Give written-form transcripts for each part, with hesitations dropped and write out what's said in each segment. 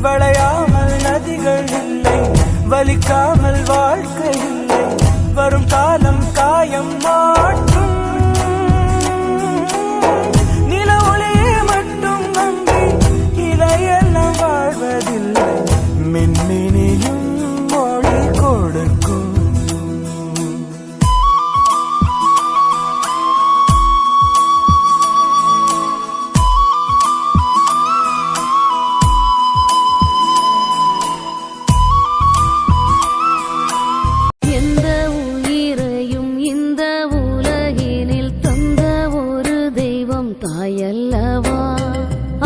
வளையாமல் நதிகள் இல்லை, வலிக்காமல் வாழ்க்கை இல்லை. வரும் காலம் காயம் மாற்றும். நில ஒளியை மட்டும் நம்பி இலையெல்லாம் வாழ்வதில்லை. மின்மினியும் மொழி கொடுக்கும். தாயல்லவா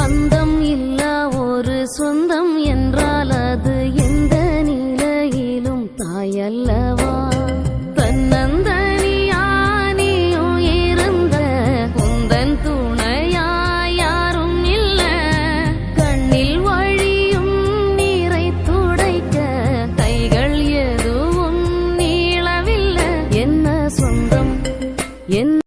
அந்தம் இல்லா ஒரு சொந்தம் என்றால் அது எந்த நிலையிலும் தாயல்லவா. தன்னந்தனியானியும் இருந்த உந்தன் துணையாய் யாரும் இல்ல. கண்ணில் வழியும் நீரை துடைக்க கைகள் எதுவும் நீளவில்லை. என்ன சொந்தம் என்ன